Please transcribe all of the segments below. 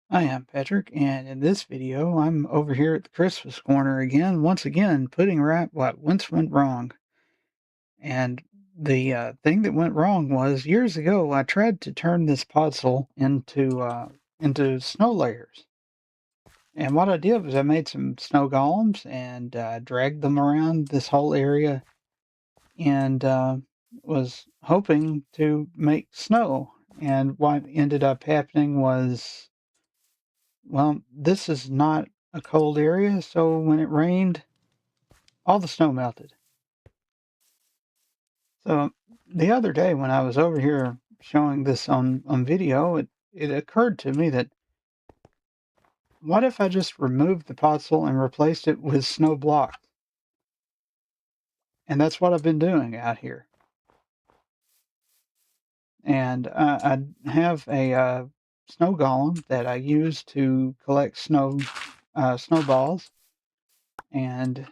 Hi, I'm Patrick, and in this video, I'm over here at the Christmas corner again, once again, putting right what once went wrong. And the thing that went wrong was years ago, I tried to turn this podzol into snow layers. And what I did was I made some snow golems and dragged them around this whole area and was hoping to make snow. And what ended up happening was, well, this is not a cold area, so when it rained, all the snow melted. So the other day when I was over here showing this on video, it occurred to me that what if I just removed the podzol and replaced it with snow blocks? And that's what I've been doing out here. And I have a snow golem that I use to collect snowballs, and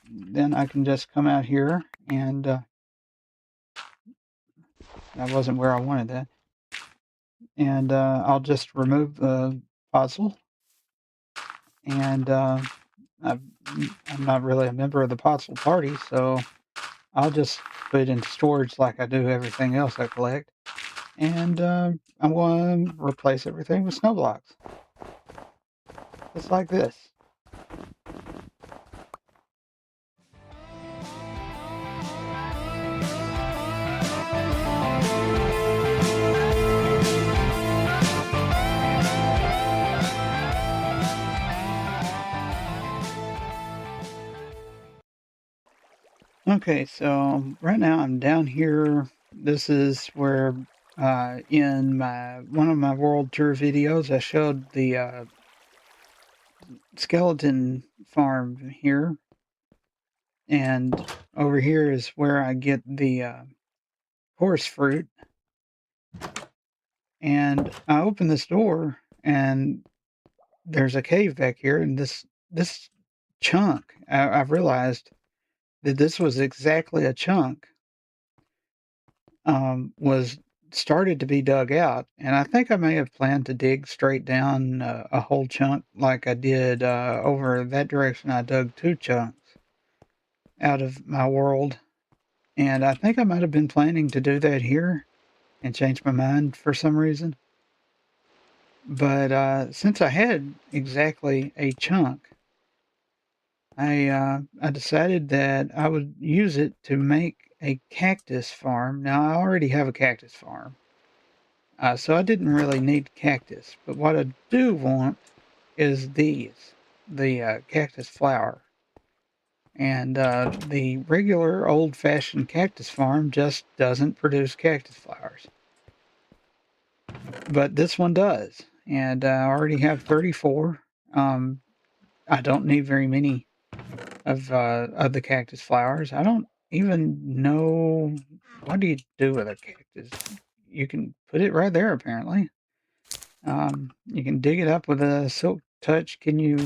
then I can just come out here and that wasn't where I wanted that. And I'll just remove the puzzle. And I'm not really a member of the puzzle party, so I'll just put it into storage like I do everything else I collect. And I'm going to replace everything with snow blocks, just like this. Okay, so right now I'm down here. This is where in my one of my world tour videos I showed the skeleton farm here, and over here is where I get the horse fruit. And I open this door, and there's a cave back here, and this chunk, I've realized that this was exactly a chunk, was started to be dug out, and I think I may have planned to dig straight down a whole chunk like I did over that direction. I dug two chunks out of my world, and I think I might have been planning to do that here and change my mind for some reason. But since I had exactly a chunk, I decided that I would use it to make a cactus farm. Now I already have a cactus farm, so I didn't really need cactus. But what I do want is the cactus flower. And the regular old-fashioned cactus farm just doesn't produce cactus flowers. But this one does, and I already have 34. Um, I don't need very many of the cactus flowers. I don't even know what do you do with a cactus. You can put it right there, apparently. You can dig it up with a silk touch. Can you?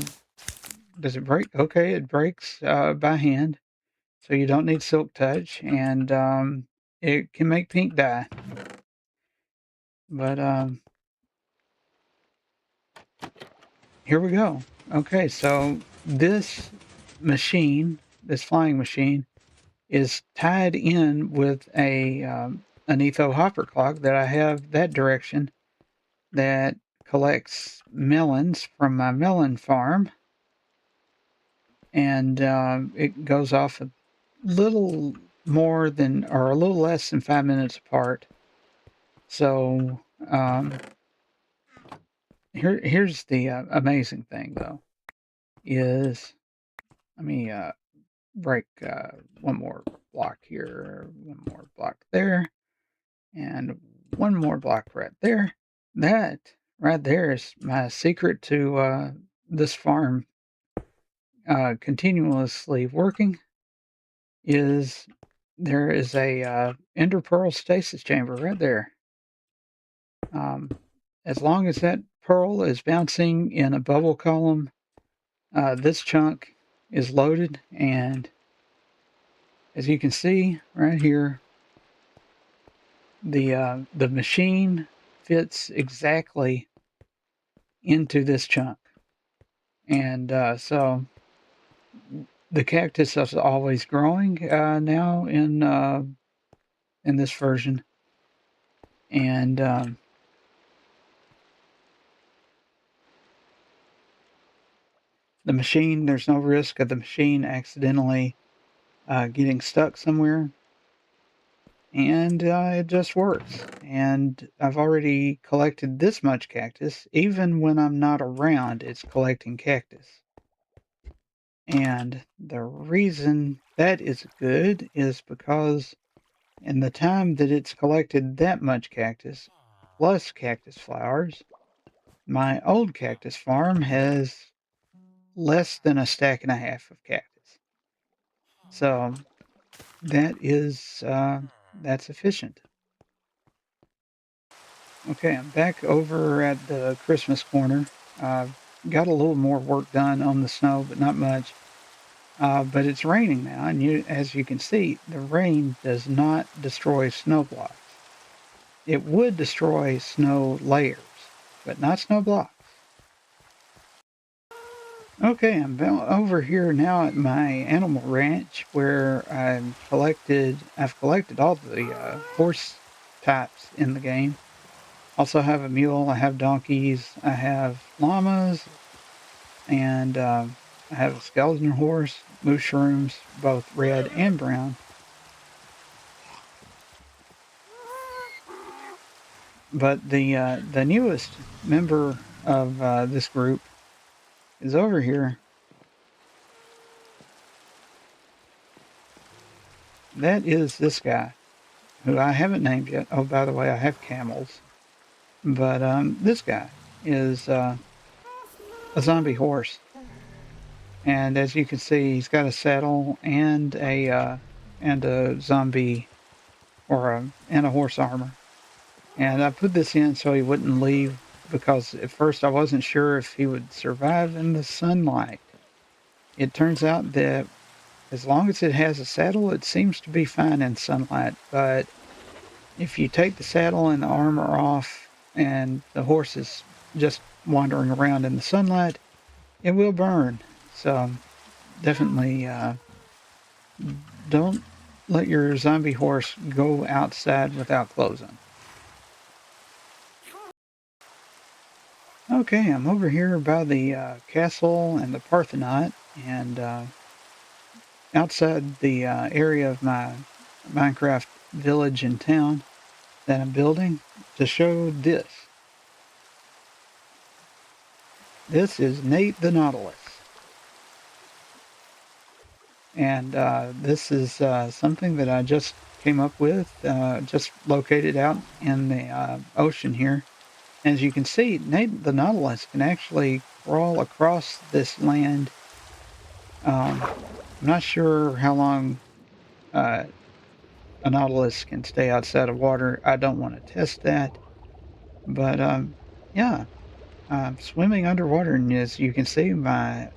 Does it break? Okay, it breaks by hand, so you don't need silk touch, and it can make pink dye. But here we go. Okay, so this machine, this flying machine, is tied in with a an etho hopper clock that I have that direction that collects melons from my melon farm, and it goes off a little more than or a little less than 5 minutes apart. So here's the amazing thing though is let me break one more block here, one more block there, and one more block right there. That right there is my secret to this farm continuously working. Is there is a ender pearl stasis chamber right there. Um, as long as that pearl is bouncing in a bubble column, this chunk is loaded, and as you can see right here, the machine fits exactly into this chunk. And so the cactus is always growing now in this version. And the machine, there's no risk of the machine accidentally getting stuck somewhere. And it just works. And I've already collected this much cactus. Even when I'm not around, it's collecting cactus. And the reason that is good is because in the time that it's collected that much cactus, plus cactus flowers, my old cactus farm has less than a stack and a half of cactus. So that is that's efficient. Okay, I'm back over at the Christmas corner. Got a little more work done on the snow, but not much. But it's raining now, and as you can see, the rain does not destroy snow blocks. It would destroy snow layers, but not snow blocks. Okay, I'm over here now at my animal ranch where I've collected all the horse types in the game. Also have a mule, I have donkeys, I have llamas, and I have a skeleton horse, mushrooms, both red and brown. But the newest member of this group is over here. That is this guy, who I haven't named yet. Oh, by the way, I have camels. But this guy is a zombie horse. And as you can see, he's got a saddle and a zombie and a horse armor. And I put this in so he wouldn't leave because at first I wasn't sure if he would survive in the sunlight. It turns out that as long as it has a saddle, it seems to be fine in sunlight. But if you take the saddle and the armor off and the horse is just wandering around in the sunlight, it will burn. So definitely don't let your zombie horse go outside without clothes on. Okay, I'm over here by the castle and the Parthenon, and outside the area of my Minecraft village and town that I'm building to show this. This is Nate the Nautilus. And this is something that I just came up with, just located out in the ocean here. As you can see, Nate the Nautilus can actually crawl across this land. I'm not sure how long a Nautilus can stay outside of water. I don't want to test that. But yeah, I'm swimming underwater, and as you can see, my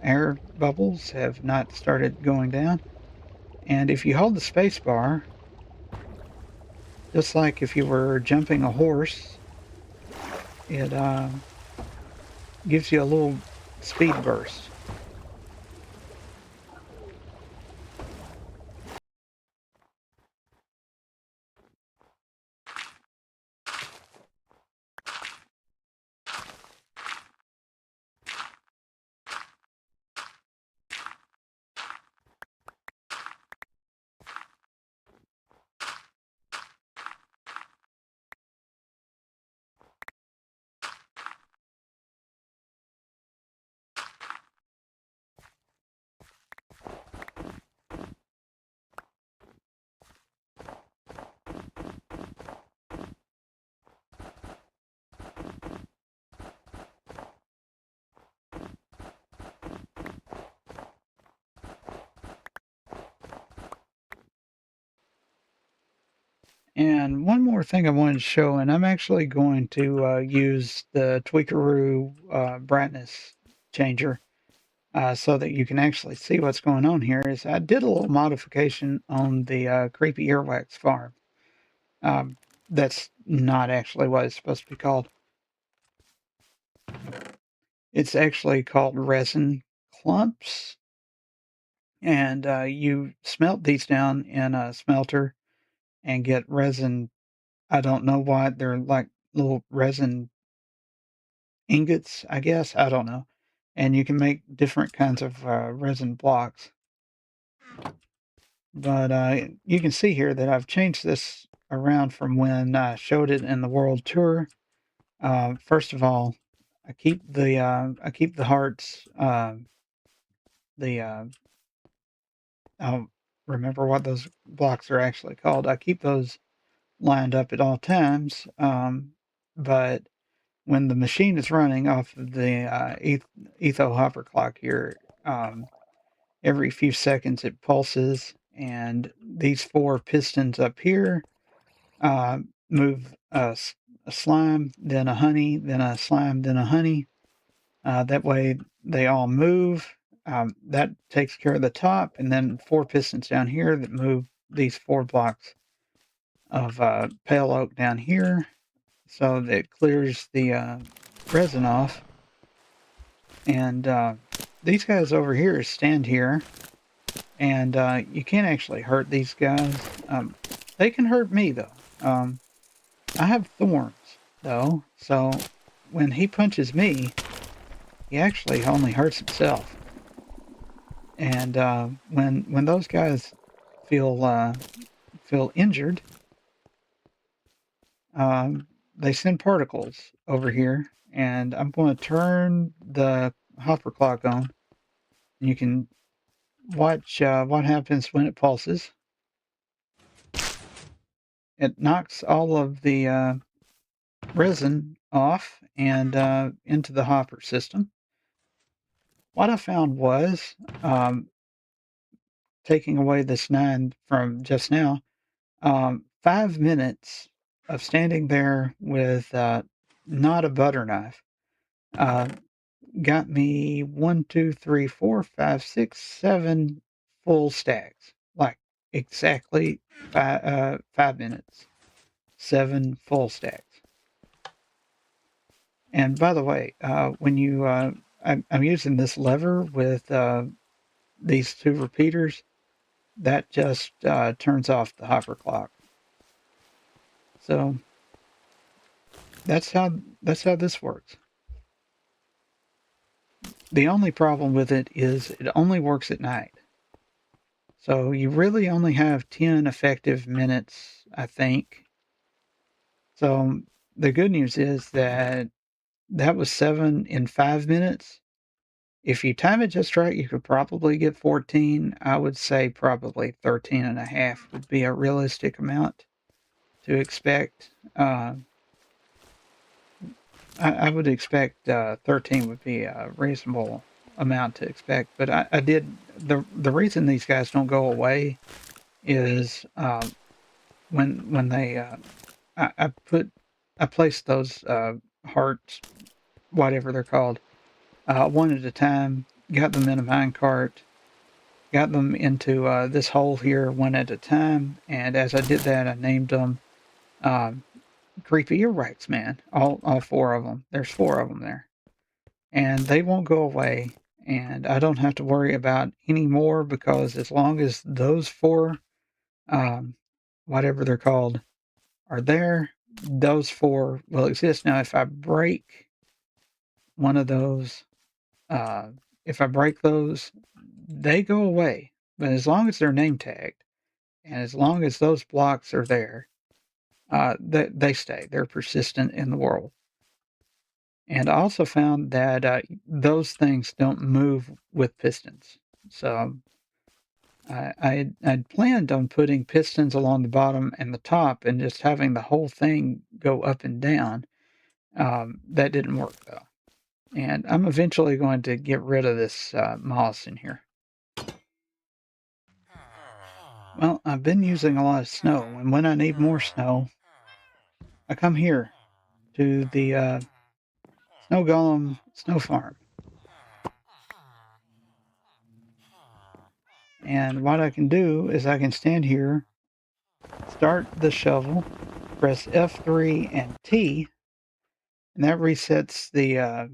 air bubbles have not started going down. And if you hold the space bar, just like if you were jumping a horse, it gives you a little speed burst. And one more thing I wanted to show, and I'm actually going to use the Tweakeroo brightness changer so that you can actually see what's going on here, is I did a little modification on the creepy earwax farm. That's not actually what it's supposed to be called. It's actually called resin clumps, and you smelt these down in a smelter and get resin. I don't know why they're like little resin ingots, I guess. I don't know. And you can make different kinds of resin blocks. But you can see here that I've changed this around from when I showed it in the world tour. First of all, I keep the hearts. The I don't remember what those blocks are actually called. I keep those lined up at all times. But when the machine is running off of the etho hopper clock here, every few seconds it pulses, and these four pistons up here move a slime, then a honey, then a slime, then a honey. That way they all move. That takes care of the top, and then four pistons down here that move these four blocks of pale oak down here, so that clears the resin off. And these guys over here stand here, and you can't actually hurt these guys. They can hurt me though. I have thorns though, so when he punches me, he actually only hurts himself. And when those guys feel injured, they send particles over here, and I'm going to turn the hopper clock on. You can watch what happens when it pulses. It knocks all of the resin off and into the hopper system. What I found was, taking away this 9 from just now, 5 minutes of standing there with not a butter knife uh, got me 1, 2, 3, 4, 5, 6, 7 full stacks. Like exactly 5 minutes, 7 full stacks. And by the way, when you, I'm using this lever with these two repeaters. That just turns off the hopper clock. So that's how this works. The only problem with it is it only works at night. So you really only have 10 effective minutes, I think. So the good news is that that was 7 in 5 minutes. If you time it just right, you could probably get 14. I would say probably 13 and a half would be a realistic amount to expect. I would expect 13 would be a reasonable amount to expect. But I did the reason these guys don't go away is when they I placed those hearts, whatever they're called, one at a time. Got them in a mine cart. Got them into this hole here one at a time. And as I did that, I named them creepy earwax, man. All four of them. There's four of them there, and they won't go away. And I don't have to worry about any more because as long as those four, um, whatever they're called, are there, those four will exist. Now, if I break one of those, uh, if I break those, they go away. But as long as they're name tagged, and as long as those blocks are there, they stay. They're persistent in the world. And I also found that those things don't move with pistons. So I'd planned on putting pistons along the bottom and the top and just having the whole thing go up and down. That didn't work though. And I'm eventually going to get rid of this moss in here. Well, I've been using a lot of snow, and when I need more snow, I come here to the Snow Golem Snow Farm. And what I can do is I can stand here, start the shovel, press F3 and T, and that resets the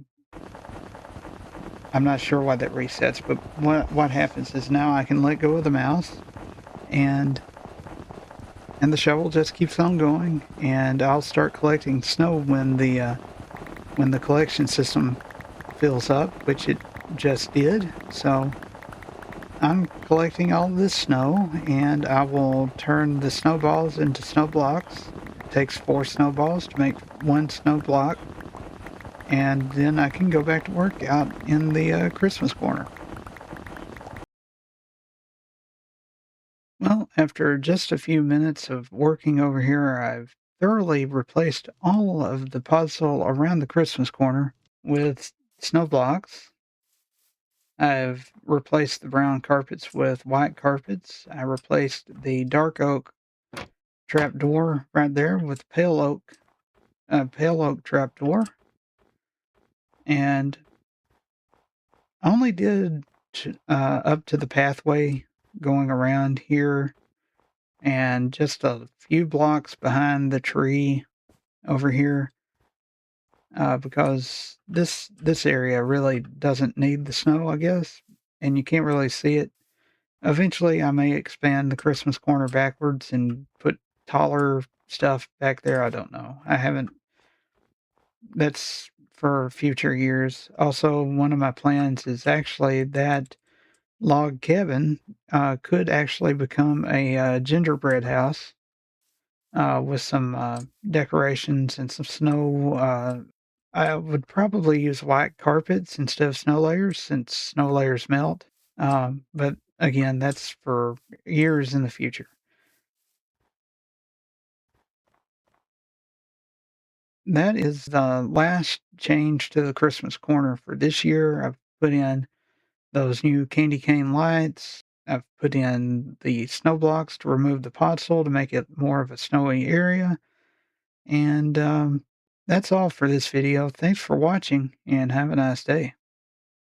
I'm not sure why that resets, but what happens is now I can let go of the mouse and the shovel just keeps on going, and I'll start collecting snow when the collection system fills up, which it just did. So I'm collecting all of this snow, and I will turn the snowballs into snow blocks. It takes 4 snowballs to make 1 snow block, and then I can go back to work out in the Christmas corner. Well, after just a few minutes of working over here, I've thoroughly replaced all of the puzzle around the Christmas corner with snow blocks. I've replaced the brown carpets with white carpets. I replaced the dark oak trapdoor right there with pale oak trapdoor, and I only did up to the pathway going around here and just a few blocks behind the tree over here, because this area really doesn't need the snow, I guess, and you can't really see it. Eventually, I may expand the Christmas corner backwards and put taller stuff back there. I don't know. I haven't. That's for future years. Also, one of my plans is actually that log cabin could actually become a gingerbread house with some decorations and some snow. I would probably use white carpets instead of snow layers since snow layers melt. But again, that's for years in the future. That is the last change to the Christmas corner for this year. I've put in those new candy cane lights. I've put in the snow blocks to remove the podzol to make it more of a snowy area. And that's all for this video. Thanks for watching and have a nice day.